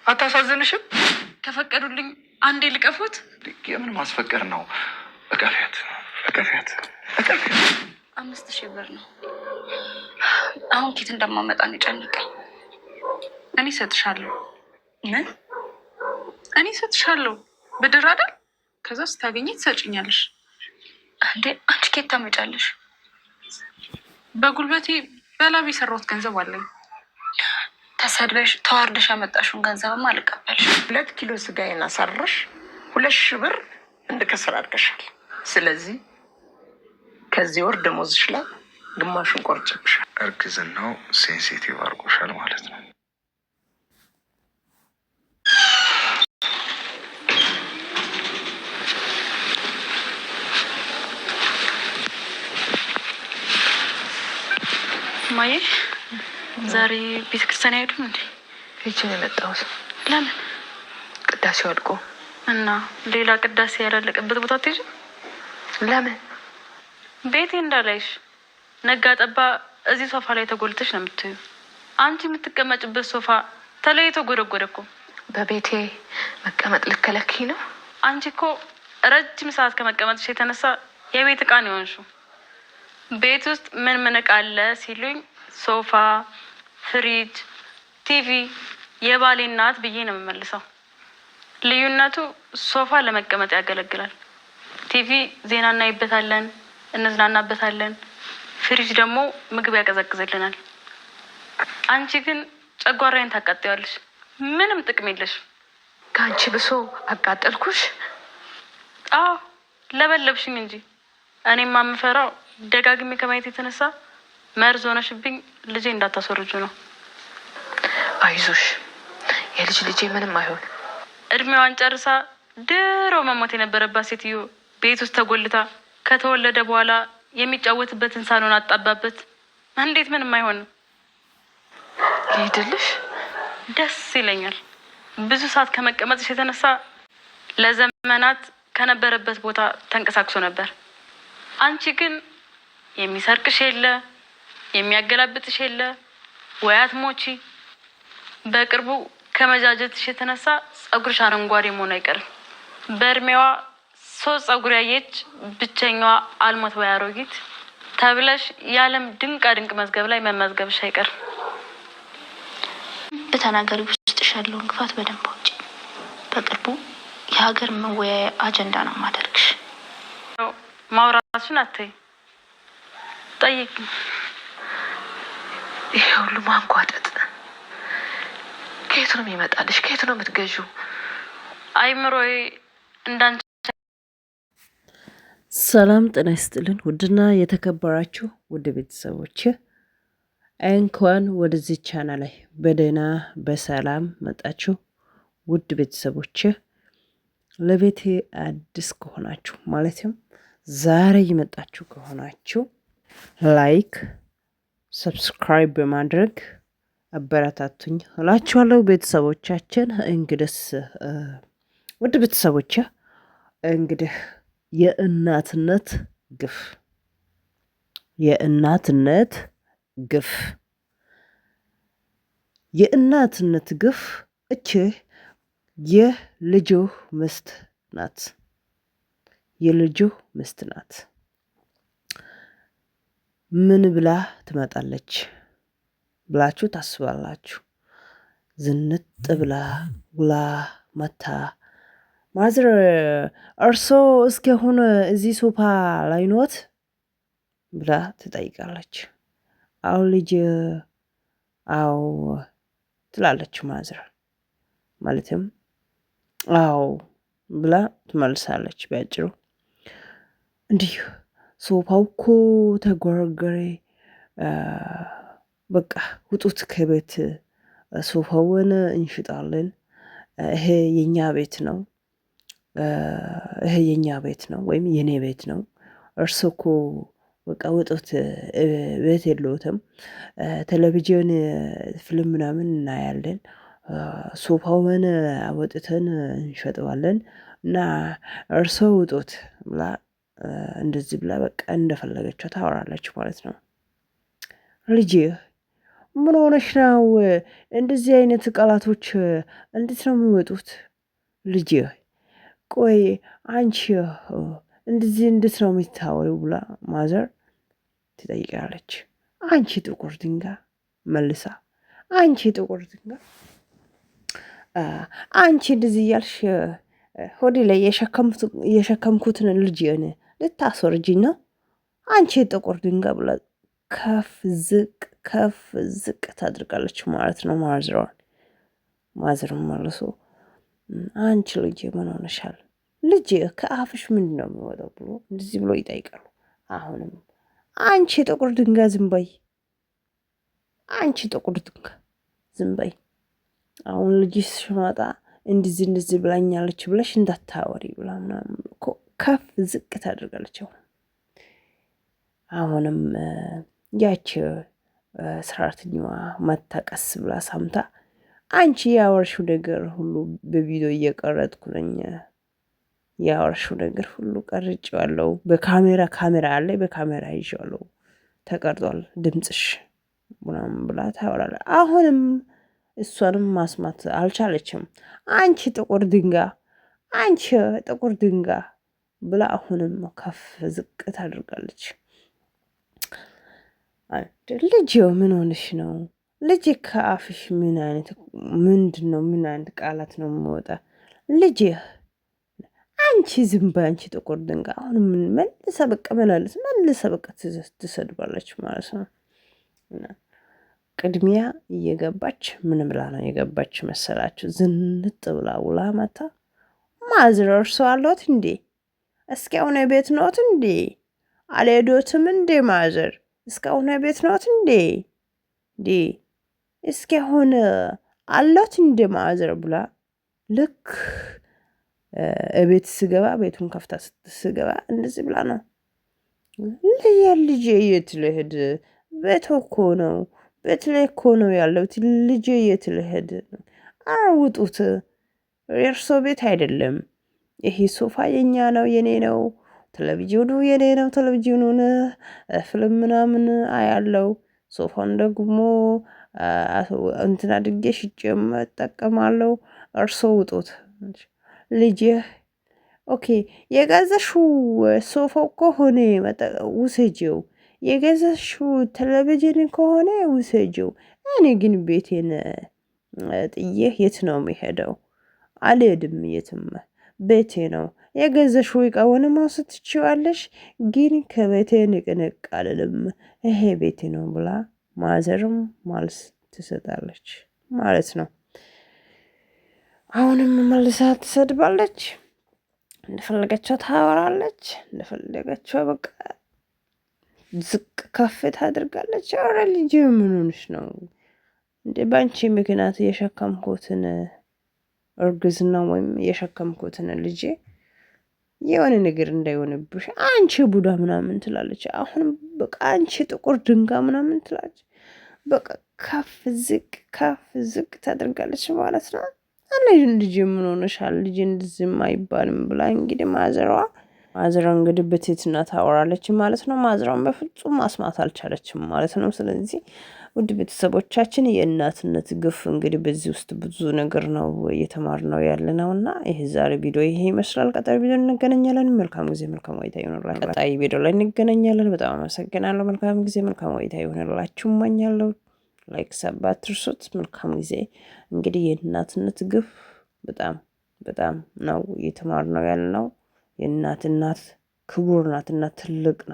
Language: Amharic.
አታሳዝንሽም? ከፈቀዱልኝ አንዴ ልቀፉት። የምን ማስፈቀድ ነው? እቀፊያት። 5,000 ብር ነው። አሁን ኬት እንደማመጣ ነው የጨነቀኝ። እኔ እሰጥሻለሁ። ምን? እኔ እሰጥሻለሁ ብድር አይደል? ከዛ ስታገኝ ትሰጭኛለሽ። እንዴ አንቺ ኬት ታመጫለሽ? በጉልበቴ በላብ የሰራሁት ገንዘብ አለኝ። ተሰድበሽ ተዋርደሽ ያመጣሽውን ገንዘብማ አልቀበልሽ። 2 ኪሎ ስጋዬን አሳረሽ 2,000 ብር እንድከስር አድርገሻል። ስለዚህ ከዚህ ወር ደሞዝሽ ላይ ግማሹን ቆርጬብሻል። እርግዝናው ሴንሲቲቭ አድርጎሻል ማለት ነው። ማዬ ዛሬ ቤተክርስቲያን አይሄዱም እንዴ? ሄጄ ነው የመጣሁት። ለምን? ቅዳሴው አልቆ እና ሌላ ቅዳሴ ያላለቀበት ቦታ ትሄጂ? ለምን? ቤቴ እንዳላይሽ ነጋ ጠባ እዚህ ሶፋ ላይ ተጎልተሽ ነው የምትዩ። አንቺ የምትቀመጭበት ሶፋ ተለይቶ ጎደጎደ እኮ። በቤቴ መቀመጥ ልከለኪ ነው? አንቺ እኮ ረጅም ሰዓት ከመቀመጥሽ የተነሳ የቤት ዕቃ ነው የሆንሽው። ቤት ውስጥ ምን ዕቃ አለ ሲሉኝ ሶፋ፣ ፍሪጅ፣ ቲቪ፣ የባሌ እናት ብዬ ነው የምመልሰው። ልዩነቱ ሶፋ ለመቀመጥ ያገለግላል፣ ቲቪ ዜና እናይበታለን፣ እንዝናናበታለን፣ ፍሪጅ ደግሞ ምግብ ያቀዘቅዝልናል። አንቺ ግን ጨጓራዬን ታቃጥያለሽ፣ ምንም ጥቅም የለሽ። ከአንቺ ብሶ አቃጠልኩሽ? አዎ ለበለብሽኝ እንጂ እኔማ የምፈራው ደጋግሜ ከማየት የተነሳ መርዝ ሆነሽብኝ ልጄ እንዳታስወርጁ ነው። አይዞሽ የልጅ ልጄ ምንም አይሆን። እድሜዋን ጨርሳ ድሮ መሞት የነበረባት ሴትዮ ቤት ውስጥ ተጎልታ ከተወለደ በኋላ የሚጫወትበትን ሳሎን አጣባበት። እንዴት ምንም አይሆንም? ይሄድልሽ ደስ ይለኛል። ብዙ ሰዓት ከመቀመጥሽ የተነሳ ለዘመናት ከነበረበት ቦታ ተንቀሳቅሶ ነበር። አንቺ ግን የሚሰርቅሽ የለ፣ የሚያገላብጥሽ የለ፣ ወይ አትሞቺ። በቅርቡ ከመጃጀትሽ የተነሳ ጸጉርሽ አረንጓዴ መሆኑ አይቀርም። በእድሜዋ 3 ጸጉር ያየች ብቸኛዋ አልሞት ወይ አሮጊት ተብለሽ የዓለም ድንቃ ድንቅ መዝገብ ላይ መመዝገብሽ አይቀርም። በተናገሪ ውስጥሽ ያለውን ግፋት በደንብ አውጪ። በቅርቡ የሀገር መወያያ አጀንዳ ነው ማደርግሽ። ማውራትሽን አትይ፣ ጠይቅ። ይሄ ሁሉ ማንጓጠጥ ከየት ነው የሚመጣልሽ? ከየት ነው የምትገዢው? አይምሮዬ እንዳንቺ። ሰላም ጤና ይስጥልን። ውድና የተከበራችሁ ውድ ቤተሰቦች እንኳን ወደዚህ ቻናል ላይ በደህና በሰላም መጣችሁ። ውድ ቤተሰቦች ለቤቴ አዲስ ከሆናችሁ ማለትም ዛሬ ይመጣችሁ ከሆናችሁ ላይክ፣ ሰብስክራይብ በማድረግ አበረታቱኝ እላችኋለሁ። ቤተሰቦቻችን እንግዲህ ውድ ቤተሰቦች እንግዲህ የእናትነት ግፍ እቺ የልጁ ሚስት ናት። ምን ብላ ትመጣለች ብላችሁ ታስባላችሁ? ዝንጥ ብላ ውላ መታ ማዘር እርሶ እስካሁን እዚህ ሶፋ ላይ ኖት ብላ ትጠይቃለች። አዎ ልጅ አዎ ትላለች ማዘር። ማለትም አዎ ብላ ትመልሳለች። በአጭሩ እንዲህ ሶፋው እኮ ተጎረጎረ፣ በቃ ውጡት ከቤት፣ ሶፋውን እንሽጣለን፣ ይሄ የኛ ቤት ነው፣ ወይም የኔ ቤት ነው። እርሱ እኮ በቃ ውጡት፣ ቤት የለውትም፣ ቴሌቪዥን ፊልም ምናምን እናያለን፣ ሶፋውን አወጥተን እንሸጠዋለን እና እርሶ ውጡት ብላ እንደዚህ ብላ በቃ እንደፈለገችው ታወራለች ማለት ነው። ልጅ ምን ሆነሽ ነው? እንደዚህ አይነት ቃላቶች እንዴት ነው የሚወጡት? ልጄ ቆይ አንቺ እንደዚህ እንዴት ነው የምታወሪው? ብላ ማዘር ትጠይቃለች። አንቺ ጥቁር ድንጋይ መልሳ አንቺ ጥቁር ድንጋይ አንቺ እንደዚህ እያልሽ ሆዴ ላይ የሸከምኩትን ልጄን ልታስወርጂኝ ነው? አንቺ ጥቁር ድንጋይ ብላ ከፍ ዝቅ ታድርጋለች ማለት ነው ማዘሯን። ማዘርን መልሶ አንቺ ልጄ ምን ሆነሻል? ልጄ ከአፍሽ ምንድን ነው የሚወጣው? ብሎ እንደዚህ ብሎ ይጠይቃሉ። አሁንም አንቺ ጥቁር ድንጋይ ዝም በይ፣ አንቺ ጥቁር ድንጋይ ዝም በይ። አሁን ልጅሽ ሲመጣ እንደዚህ ብላኛለች ብለሽ እንዳታወሪ ብላ ምናምን ከፍ ዝቅ ታደርጋለች። አሁንም ያቺ ሰራተኛዋ መታ ቀስ ብላ ሳምታ አንቺ ያወርሽው ነገር ሁሉ በቪዲዮ እየቀረጥኩ ነኝ፣ ያወርሽው ነገር ሁሉ ቀርጬዋለሁ፣ ካሜራ አለ፣ በካሜራ ይዤዋለሁ፣ ተቀርጧል ድምፅሽ ምናምን ብላ ታወራለች። አሁንም እሷንም ማስማት አልቻለችም። አንቺ ጥቁር ድንጋይ፣ አንቺ ጥቁር ድንጋይ ብላ አሁንም ከፍ ዝቅ ታደርጋለች። ልጅ ምን ሆነሽ ነው? ልጅ ከአፍሽ ምን አይነት ቃላት ነው የሚወጣ? ልጅ አንቺ ዝም በይ፣ አንቺ ጥቁር ድንጋይ። አሁን ምን መልሰ በቃ ትሰድባለች ማለት ነው። ቅድሚያ እየገባች ምን ብላ ነው የገባች መሰላችሁ? ዝንጥ ብላ ውላ መታ ማዘር እርሶ አለዎት እንዴ? እስካሁን ቤት ነዎት እንዴ? አልሄዶትም እንዴ ማዘር? እስካሁን ቤት ነዎት እንዴ? እስካሁን አለዎት እንዴ ማዘር ብላ ልክ እቤት ስገባ ቤቱን ከፍታ ስገባ እንደዚህ ብላ ነው ልጄ የት ልሄድ? ቤት እኮ ነው፣ ቤት ላይ እኮ ነው ያለሁት። ልጄ የት ልሄድ? ኧረ ውጡት፣ የእርሶ ቤት አይደለም ይሄ። ሶፋ የኛ ነው፣ የኔ ነው። ቴሌቪዥኑ የኔ ነው። ቴሌቪዥኑን ፊልም ምናምን አያለው። ሶፋን ደግሞ እንትን አድርጌ ሽጬም እጠቀማለሁ። እርሶ ውጡት። ልጄ ኦኬ፣ የገዛሽው ሶፋው ከሆነ ውሰጂው፣ የገዛሽው ቴሌቪዥን ከሆነ ውሰጂው። እኔ ግን ቤቴን ጥዬ የት ነው የሚሄደው? አልሄድም የትም፣ ቤቴ ነው። የገዛሽው ዕቃውን መውሰድ ትችያለሽ፣ ግን ከቤቴ ንቅንቅ አልልም፣ ይሄ ቤቴ ነው ብላ ማዘርም መልስ ትሰጣለች ማለት ነው። አሁንም መልሳ ትሰድባለች፣ እንደፈለገችው ታወራለች፣ እንደፈለገችው በቃ ዝቅ ከፍ ታደርጋለች። ኧረ ልጅ ምን ሆነሽ ነው እንዴ? በአንቺ ምክንያት የሸከምኩትን እርግዝና ወይም የሸከምኩትን ልጄ የሆነ ነገር እንዳይሆንብሽ አንቺ ቡዳ ምናምን ትላለች። አሁንም በቃ አንቺ ጥቁር ድንጋይ ምናምን ትላለች። በቃ ከፍ ዝቅ ታደርጋለች ማለት ነው። ልጅ ምን ሆነሻል? ልጅ እንደዚህም አይባልም ብላ እንግዲህ ማዘሯ እንግዲህ በትህትና ታወራለች ማለት ነው። ማዘሯን በፍጹም ማስማት አልቻለችም ማለት ነው። ስለዚህ ውድ ቤተሰቦቻችን የእናትነት ግፍ እንግዲህ በዚህ ውስጥ ብዙ ነገር ነው እየተማርነው ያለ ነው እና ይህ ዛሬ ቪዲዮ ይሄ ይመስላል። ቀጣይ ቪዲዮ እንገናኛለን። መልካም ጊዜ፣ መልካም ቆይታ ይሆንላችሁ። ቀጣይ ቪዲዮ ላይ እንገናኛለን። በጣም አመሰግናለሁ። መልካም ጊዜ፣ መልካም ቆይታ ይሆንላችሁ እመኛለሁ። ላይክ ሰብ አትርሱት። መልካም ጊዜ። እንግዲህ የእናትነት ግፍ በጣም ነው እየተማርነው ያለ ነው። የእናት ክቡር ናትና ትልቅ ነው።